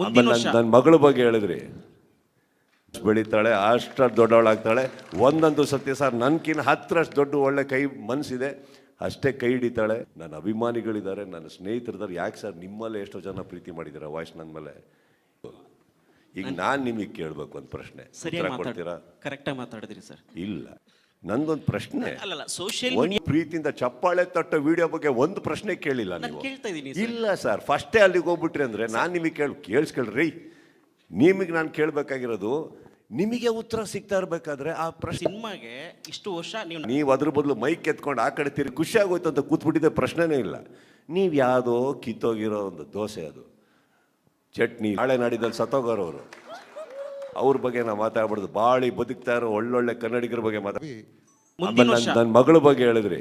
ಮುಂದಿನ ವರ್ಷ ನನ್ನ ಮಗಳ ಬಗ್ಗೆ ಹೇಳಿದ್ರಿ, ಬೆಳೀತಾಳೆ, ಅಷ್ಟಷ್ಟು ದೊಡ್ಡವಳಾಗ್ತಾಳೆ. ಒಂದಂತೂ ಸತ್ಯ ಸರ್, ನನ್ಕಿನ್ನ 10ರಷ್ಟು ದೊಡ್ಡ ಒಳ್ಳೆ ಕೈ ಮನಸ್ಸಿದೆ, ಅಷ್ಟೇ ಕೈ ಹಿಡಿತಾಳೆ. ನನ್ನ ಅಭಿಮಾನಿಗಳಿದ್ದಾರೆ, ನನ್ನ ಸ್ನೇಹಿತರಿದ್ದಾರೆ. ಯಾಕೆ ಸರ್ ನಿಮ್ಮಲ್ಲೇ ಎಷ್ಟೋ ಜನ ಪ್ರೀತಿ ಮಾಡಿದ್ದೀರಾ ವಾಯ್ಸ್ ನನ್ನ ಮೇಲೆ? ಈಗ ನಾನು ನಿಮಗೆ ಕೇಳಬೇಕು ಒಂದು ಪ್ರಶ್ನೆ, ಉತ್ತರ ಕೊಡ್ತೀರಾ? ಕರೆಕ್ಟಾಗಿ ಮಾತಾಡಿದ್ರಿ ಸರ್. ಇಲ್ಲ, ನಂದೊಂದು ಪ್ರಶ್ನೆ. ಅಲ್ಲಲ್ಲ, ಸೋಷಿಯಲ್ ಒಂದು ಪ್ರೀತಿಯಿಂದ ಚಪ್ಪಾಳೆ ತಟ್ಟೋ ವಿಡಿಯೋ ಬಗ್ಗೆ ಒಂದು ಪ್ರಶ್ನೆ ಕೇಳಿಲ್ಲ ನೀವು. ಕೇಳ್ತಾ ಇದ್ದೀನಿ. ಇಲ್ಲ ಸರ್, ಫಸ್ಟೇ ಅಲ್ಲಿಗೆ ಹೋಗ್ಬಿಟ್ರಿ ಅಂದ್ರೆ ನಾನು ನಿಮಗೆ ಕೇಳಿಸ್ಕೊಳ್ರಿ. ನಿಮಗೆ ನಾನು ಕೇಳಬೇಕಾಗಿರೋದು, ನಿಮಗೆ ಉತ್ತರ ಸಿಗ್ತಾ ಇರಬೇಕಾದ್ರೆ ಆ ಪ್ರಶ್ನೆ. ಸಿನಿಮಾಗೆ ಇಷ್ಟು ವರ್ಷ ನೀವು ಅದ್ರ ಬದಲು ಮೈಕ್ ಎತ್ಕೊಂಡು ಆ ಕಡೆ ತಿರುಗಿ ಖುಷಿ ಆಗೋಯ್ತು ಅಂತ ಕೂತ್ಬಿಟ್ಟಿದ್ದೆ, ಪ್ರಶ್ನೆನೇ ಇಲ್ಲ. ನೀವು ಯಾವುದೋ ಕಿತ್ತೋಗಿರೋ ಒಂದು ದೋಸೆ, ಅದು ಚಟ್ನಿ, ನಾಳೆ ನಾಡಿದಲ್ಲಿ ಸತ್ತೋಗೋರವರು, ಅವ್ರ ಬಗ್ಗೆ ನಾವು ಮಾತಾಡ್ಬಾರ್ದು. ಬಾಳಿ ಬದುಕ್ತಾ ಇರೋ ಒಳ್ಳೊಳ್ಳೆ ಕನ್ನಡಿಗರ ಬಗ್ಗೆ ನನ್ನ ಮಗಳ ಬಗ್ಗೆ ಹೇಳಿದ್ರಿ,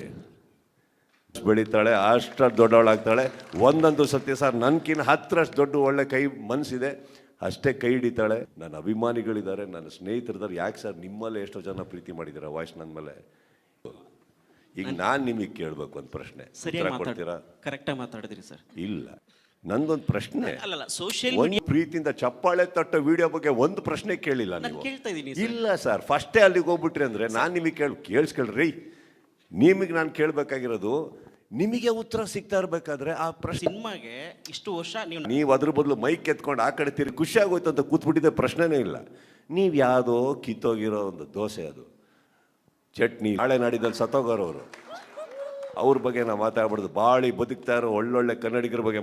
ಬೆಳೀತಾಳೆ, ಅಷ್ಟಷ್ಟು ದೊಡ್ಡವಳಾಗ್ತಾಳೆ. ಒಂದಂತೂ ಸತ್ಯ ಸರ್, ನನ್ಕಿನ್ನ 10ರಷ್ಟು ದೊಡ್ಡ ಒಳ್ಳೆ ಕೈ ಮನಸ್ಸಿದೆ, ಅಷ್ಟೇ ಕೈ ಹಿಡಿತಾಳೆ. ನನ್ನ ಅಭಿಮಾನಿಗಳಿದ್ದಾರೆ, ನನ್ನ ಸ್ನೇಹಿತರಿದ್ದಾರೆ. ಯಾಕೆ ಸರ್ ನಿಮ್ಮಲ್ಲೇ ಎಷ್ಟೋ ಜನ ಪ್ರೀತಿ ಮಾಡಿದ್ದೀರಾ ವಾಯ್ಸ್ ನನ್ನ ಮೇಲೆ? ಈಗ ನಾನು ನಿಮಗೆ ಕೇಳಬೇಕು ಒಂದು ಪ್ರಶ್ನೆ, ಉತ್ತರ ಕೊಡ್ತೀರಾ? ಕರೆಕ್ಟಾಗಿ ಮಾತಾಡಿದ್ರಿ ಸರ್. ಇಲ್ಲ, ನಂದೊಂದು ಪ್ರಶ್ನೆ. ಅಲ್ಲಲ್ಲ, ಸೋಷಿಯಲ್ ಒಂದು ಪ್ರೀತಿಯಿಂದ ಚಪ್ಪಾಳೆ ತಟ್ಟೋ ವಿಡಿಯೋ ಬಗ್ಗೆ ಒಂದು ಪ್ರಶ್ನೆ ಕೇಳಿಲ್ಲ ನೀವು. ಕೇಳ್ತಾ ಇದ್ದೀನಿ. ಇಲ್ಲ ಸರ್, ಫಸ್ಟೇ ಅಲ್ಲಿಗೆ ಹೋಗ್ಬಿಟ್ರಿ ಅಂದ್ರೆ ನಾನು ನಿಮಗೆ ಕೇಳಿಸ್ಕೊಳ್ರಿ. ನಿಮಗೆ ನಾನು ಕೇಳಬೇಕಾಗಿರೋದು, ನಿಮಗೆ ಉತ್ತರ ಸಿಗ್ತಾ ಇರಬೇಕಾದ್ರೆ ಆ ಪ್ರಶ್ನೆ. ಸಿನಿಮಾಗೆ ಇಷ್ಟು ವರ್ಷ ನೀವು ಅದ್ರ ಬದಲು ಮೈಕ್ ಎತ್ಕೊಂಡು ಆ ಕಡೆ ತಿರುಗಿ ಖುಷಿ ಆಗೋಯ್ತು ಅಂತ ಕೂತ್ಬಿಟ್ಟಿದ್ದೆ, ಪ್ರಶ್ನೆನೇ ಇಲ್ಲ. ನೀವು ಯಾವುದೋ ಕಿತ್ತೋಗಿರೋ ಒಂದು ದೋಸೆ, ಅದು ಚಟ್ನಿ, ನಾಳೆ ನಾಡಿದಲ್ಲಿ ಸತ್ತೋಗೋರವರು, ಅವ್ರ ಬಗ್ಗೆ ನಾವು ಮಾತಾಡ್ಬಾರ್ದು. ಬಾಳಿ ಬದುಕ್ತಾ ಇರೋ ಒಳ್ಳೊಳ್ಳೆ ಕನ್ನಡಿಗರ ಬಗ್ಗೆ